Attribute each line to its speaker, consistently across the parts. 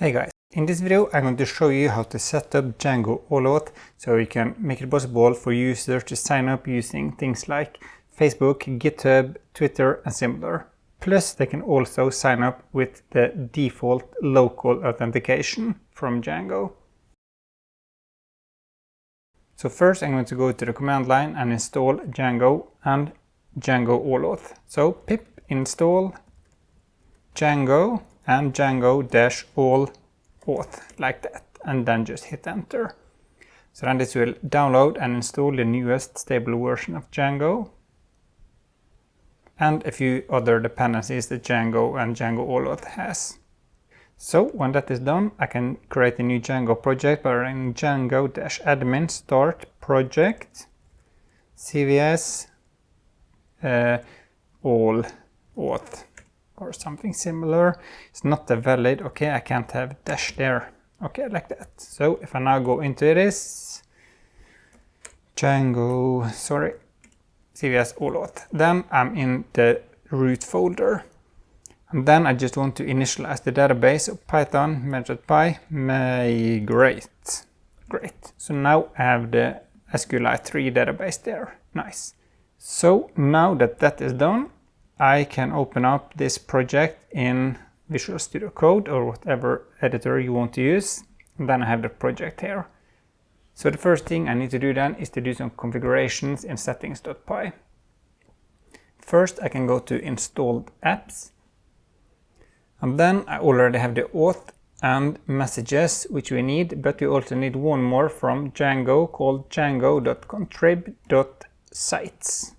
Speaker 1: Hey guys, in this video I'm going to show you how to set up Django AllAuth so we can make it possible for users to sign up using things like Facebook, GitHub, Twitter and similar. Plus they can also sign up with the default local authentication from Django. So first I'm going to go to the command line and install Django and Django AllAuth. So pip install Django and Django-AllAuth like that, and then just hit enter. So then this will download and install the newest stable version of Django and a few other dependencies that Django and Django AllAuth has. So when that is done, I can create a new Django project by running Django-admin start project CVS AllAuth or something similar. It's not a valid. Okay, I can't have dash there. Okay, like that. So if I now go into this Django, CVS AllAuth, then I'm in the root folder. And then I just want to initialize the database of Python method.py migrate. Great. So now I have the SQLite 3 database there. Nice. So now that that is done, I can open up this project in Visual Studio Code or whatever editor you want to use. And then I have the project here. So the first thing I need to do then is to do some configurations in settings.py. First I can go to installed apps. And then I already have the auth and messages which we need, but we also need one more from Django called django.contrib.sites.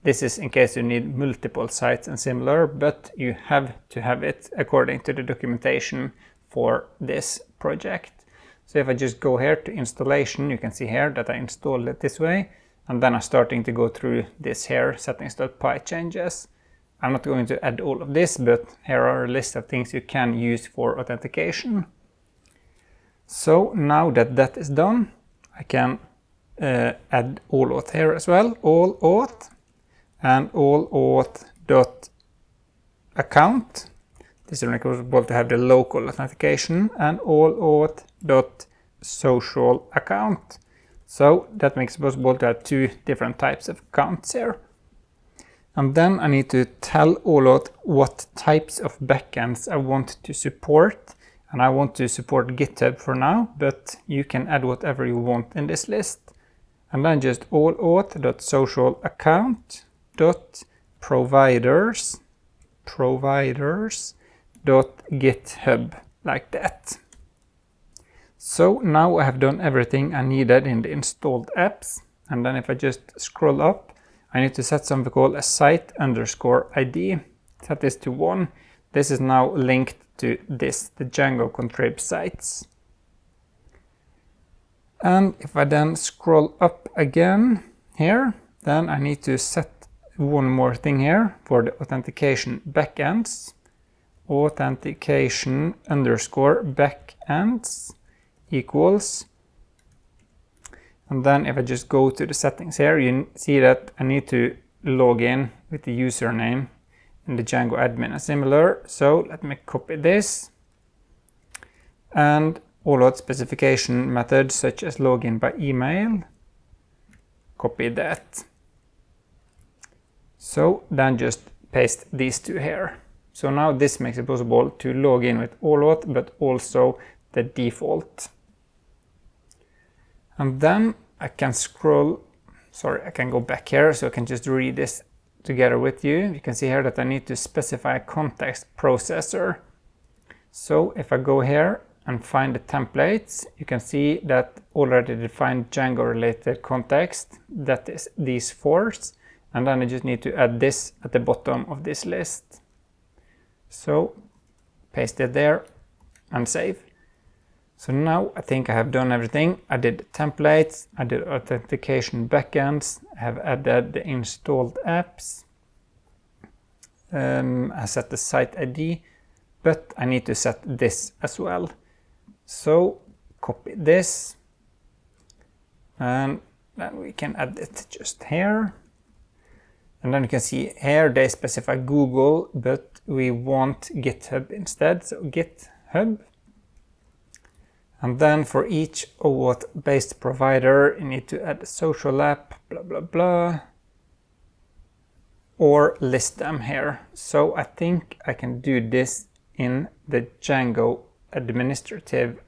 Speaker 1: This is in case you need multiple sites and similar, but you have to have it according to the documentation for this project. So if I just go here to installation, you can see here that I installed it this way, and then I'm starting to go through this here settings.py changes. I'm not going to add all of this, but here are a list of things you can use for authentication. So now that that is done, I can add AllAuth here as well, AllAuth. And AllAuth.account. This is required to have the local authentication, and AllAuth.social account. So that makes it possible to have two different types of accounts here. And then I need to tell AllAuth what types of backends I want to support. And I want to support GitHub for now, but you can add whatever you want in this list. And then just AllAuth.social account providers.github like that. So now I have done everything I needed in the installed apps, and then if I just scroll up, I need to set something called a site_id. Set this to 1. This is now linked to this, the Django contrib sites. And if I then scroll up again here, then I need to set one more thing here for the authentication backends. Authentication_backends equals. And then if I just go to the settings here, you see that I need to log in with the username in the Django admin and similar. So let me copy this. And AllAuth specification methods such as login by email. Copy that. So then just paste these two here. So now this makes it possible to log in with AllAuth, but also the default. And then I can I can go back here so I can just read this together with you. You can see here that I need to specify a context processor. So if I go here and find the templates, you can see that already defined Django related context, that is these 4. And then I just need to add this at the bottom of this list. So paste it there and save. So now I think I have done everything. I did the templates, I did authentication backends, I have added the installed apps. I set the site ID, but I need to set this as well. So copy this and then we can add it just here. And then you can see here they specify Google, but we want GitHub instead. So GitHub And then for each OAuth based provider, you need to add a social app, blah, blah, blah, or list them here. So I think I can do this in the Django administrative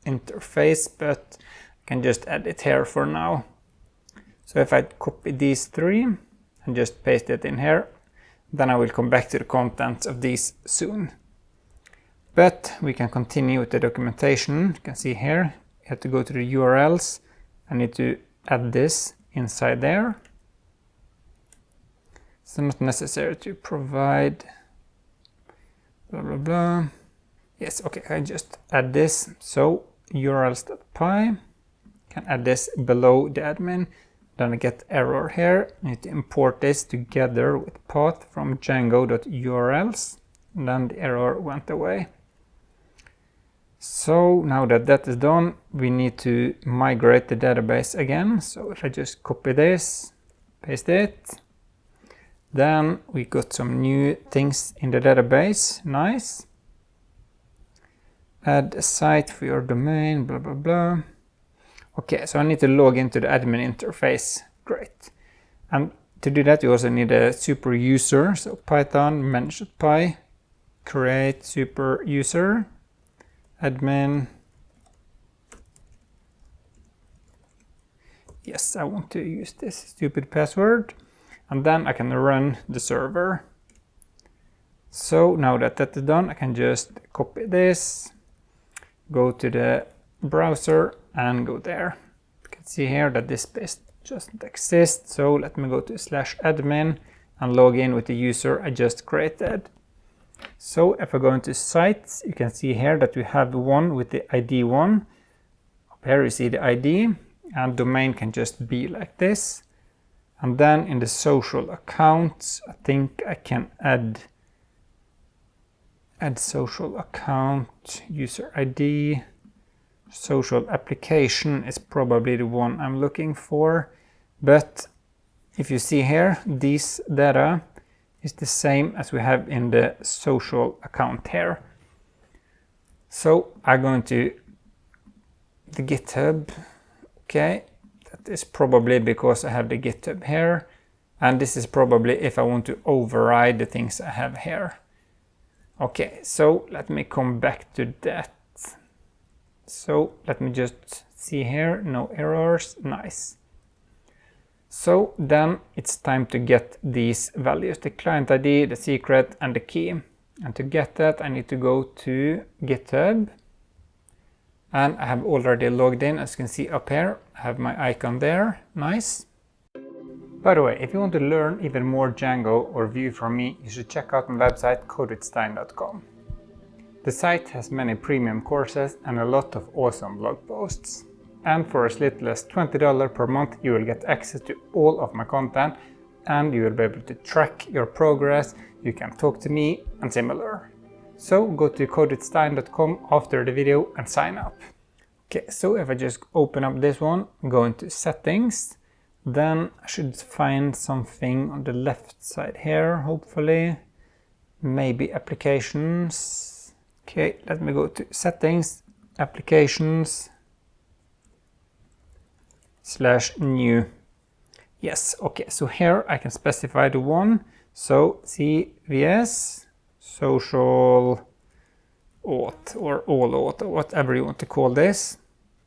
Speaker 1: interface, but I can just add it here for now. So if I copy these three and just paste it in here, then I will come back to the contents of these soon. But we can continue with the documentation. You can see here, you have to go to the URLs. I need to add this inside there. It's not necessary to provide blah, blah, blah. Yes, okay, I just add this. So urls.py, can add this below the admin. Then I get error here. I need to import this together with path from django.urls. And then the error went away. So now that that is done, we need to migrate the database again. So if I just copy this, paste it, then we got some new things in the database. Nice. Add a site for your domain, blah, blah, blah. Okay, so I need to log into the admin interface. Great. And to do that, you also need a super user. So Python manage.py, create super user, admin. Yes, I want to use this stupid password. And then I can run the server. So now that that is done, I can just copy this, go to the browser and go there. You can see here that this space doesn't exist. So let me go to /admin and log in with the user I just created. So if I go into sites, you can see here that we have one with the ID 1. Up here you see the ID, and domain can just be like this. And then in the social accounts, I think I can add social account, user ID, social application is probably the one I'm looking for. But if you see here, this data is the same as we have in the social account here. So I'm going to the GitHub. Okay, that is probably because I have the GitHub here. And this is probably if I want to override the things I have here. Okay, so let me come back to that. So let me just see here, no errors, nice. So then it's time to get these values, the client ID, the secret and the key. And to get that, I need to go to GitHub. And I have already logged in, as you can see up here. I have my icon there, nice. By the way, if you want to learn even more Django or Vue from me, you should check out my website codewithstein.com. The site has many premium courses and a lot of awesome blog posts. And for as little as $20 per month, you will get access to all of my content and you will be able to track your progress, you can talk to me and similar. So go to codewithstein.com after the video and sign up. Okay, so if I just open up this one, go into settings, then I should find something on the left side here, hopefully. Maybe applications. Okay, let me go to settings, applications, /new. Yes, okay, so here I can specify the one. So CVS, social auth or AllAuth or whatever you want to call this.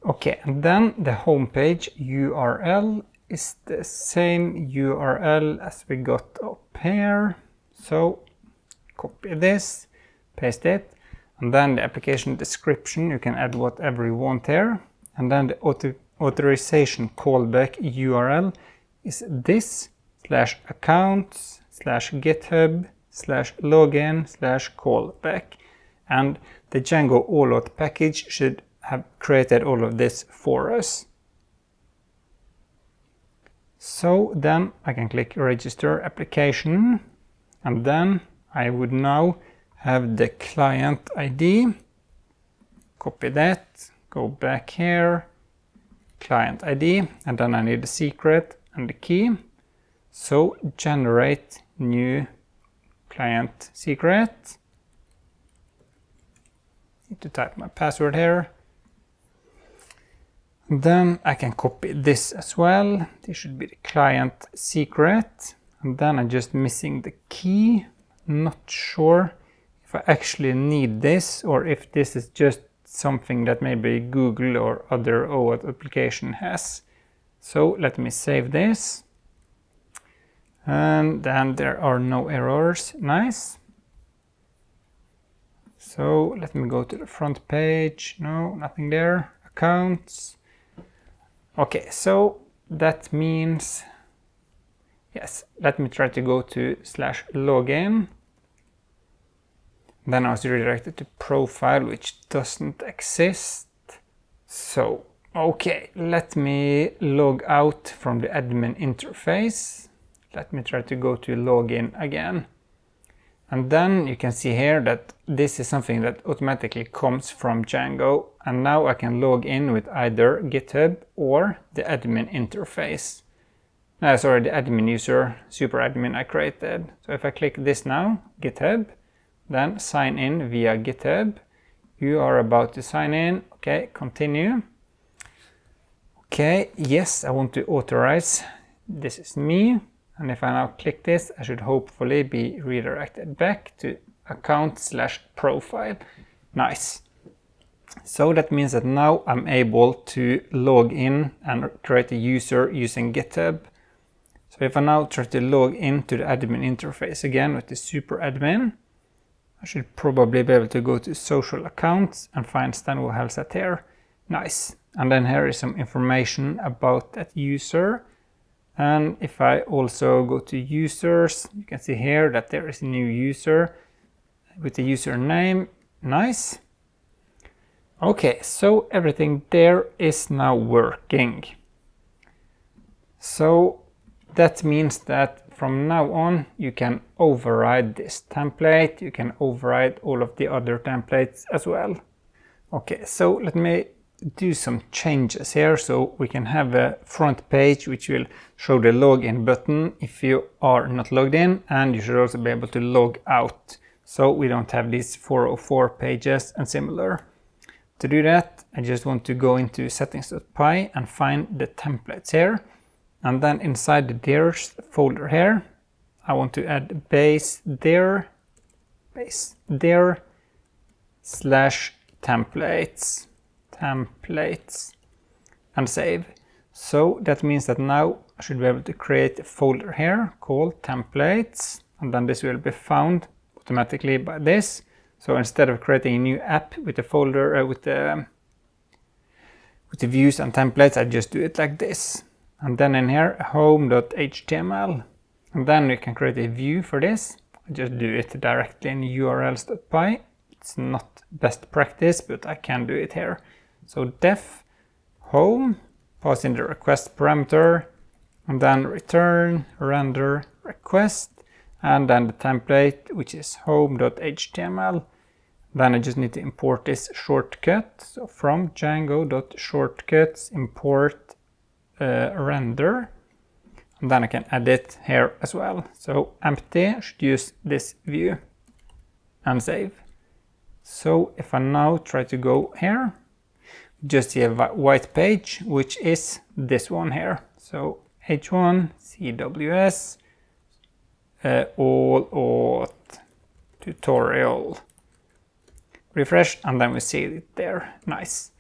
Speaker 1: Okay, and then the homepage URL is the same URL as we got up here. So copy this, paste it, and then the application description, you can add whatever you want here. And then the authorization callback URL is this /accounts /github /login /callback. And the Django AllAuth package should have created all of this for us. So then I can click register application, and then I would now have the client ID. Copy that, go back here, client ID, and then I need the secret and the key. So generate new client secret. Need to type my password here. Then I can copy this as well. This should be the client secret. And then I'm just missing the key. Not sure if I actually need this or if this is just something that maybe Google or other OAuth application has. So let me save this. And then there are no errors. Nice. So let me go to the front page. No, nothing there. Accounts. Okay, so that means, yes, let me try to go to /login. Then I was redirected to profile, which doesn't exist. So, okay, let me log out from the admin interface. Let me try to go to login again. And then you can see here that this is something that automatically comes from Django. And now I can log in with either GitHub or the admin interface. Sorry, the admin user, super admin I created. So if I click this now, GitHub, then sign in via GitHub. You are about to sign in. Okay, continue. Okay, yes, I want to authorize. This is me. And if I now click this, I should hopefully be redirected back to account/profile. Nice. So that means that now I'm able to log in and create a user using GitHub. So if I now try to log into the admin interface again with the super admin, I should probably be able to go to social accounts and find Stein AllAuth here. Nice. And then here is some information about that user. And if I also go to users, you can see here that there is a new user with the username. Nice. Okay, so everything there is now working. So that means that from now on you can override this template. You can override all of the other templates as well. Okay, so let me do some changes here so we can have a front page which will show the login button if you are not logged in, and you should also be able to log out so we don't have these 404 pages and similar. To do that, I just want to go into settings.py and find the templates here, and then inside the dirs folder here I want to add base dir /templates and save. So that means that now I should be able to create a folder here called templates, and then this will be found automatically by this. So instead of creating a new app with the folder with the views and templates, I just do it like this. And then in here home.html, and then we can create a view for this. I just do it directly in urls.py. It's not best practice, but I can do it here. So def home, pass in the request parameter, and then return render request, and then the template, which is home.html. Then I just need to import this shortcut. So from django.shortcuts import render, and then I can add it here as well. So empty, I should use this view and save. So if I now try to go here, just see a white page, which is this one here. So h1 cws AllAuth tutorial. Refresh, and then we see it there. Nice.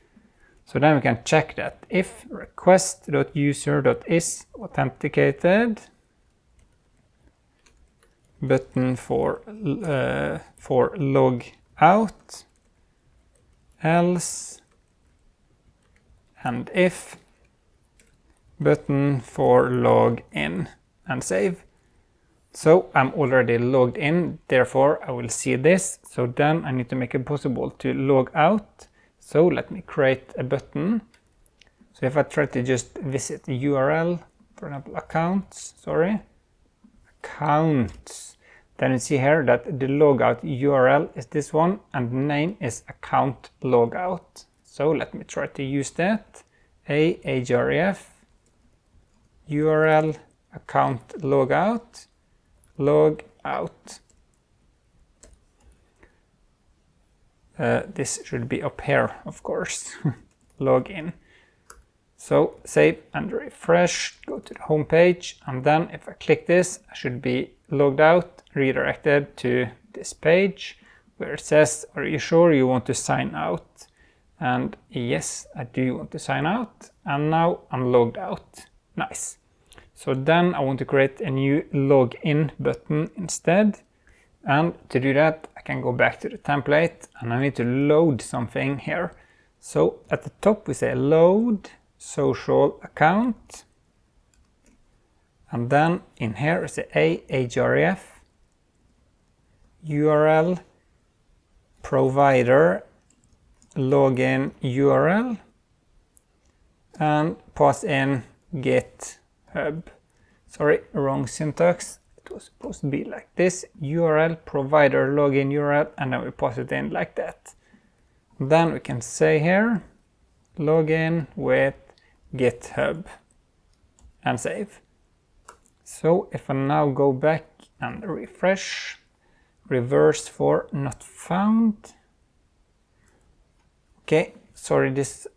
Speaker 1: So then we can check that if request.user.is authenticated, button for log out, else, and if, button for log in, and save. So I'm already logged in, therefore I will see this. So then I need to make it possible to log out. So let me create a button. So if I try to just visit the URL, for example, accounts, then you see here that the logout URL is this one, and the name is account logout. So let me try to use that. href URL account logout logout. This should be up here, of course. Login. So save and refresh, go to the home page, and then if I click this, I should be logged out, redirected to this page where it says, are you sure you want to sign out? And yes, I do want to sign out, and now I'm logged out. Nice. So then I want to create a new login button instead. And to do that, I can go back to the template and I need to load something here. So at the top we say load social account. And then in here is a href URL provider login URL and pass in GitHub. Sorry, wrong syntax. It was supposed to be like this, URL provider login URL, and then we pass it in like that. Then we can say here login with GitHub and save. So if I now go back and refresh, reverse for not found. Okay, sorry, this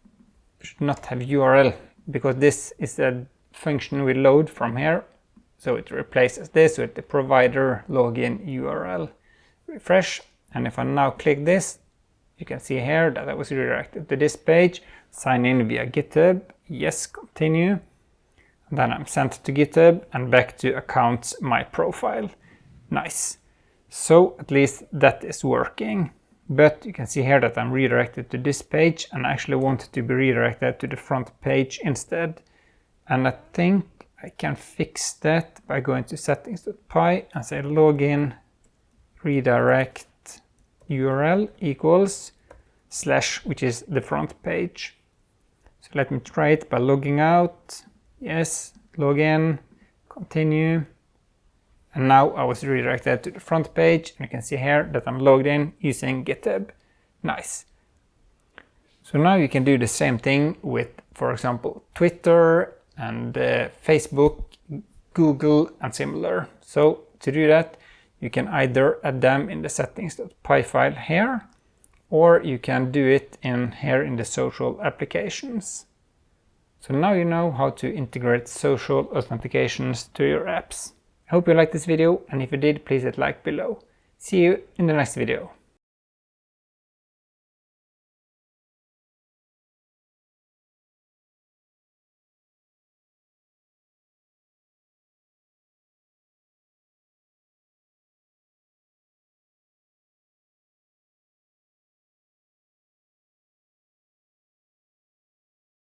Speaker 1: should not have URL because this is a function we load from here. So it replaces this with the provider login URL. Refresh, and if I now click this, you can see here that I was redirected to this page. Sign in via GitHub. Yes, continue. And then I'm sent to GitHub and back to accounts, my profile. Nice. So at least that is working. But you can see here that I'm redirected to this page and I actually want to be redirected to the front page instead. And I think I can fix that by going to settings.py and say login redirect URL equals / which is the front page. So let me try it by logging out. Yes, login, continue. And now I was redirected to the front page and you can see here that I'm logged in using GitHub. Nice. So now you can do the same thing with, for example, Twitter and Facebook, Google and similar. So to do that, you can either add them in the settings.py file here, or you can do it in here in the social applications. So now you know how to integrate social authentications to your apps. I hope you liked this video, and if you did, please hit like below. See you in the next video.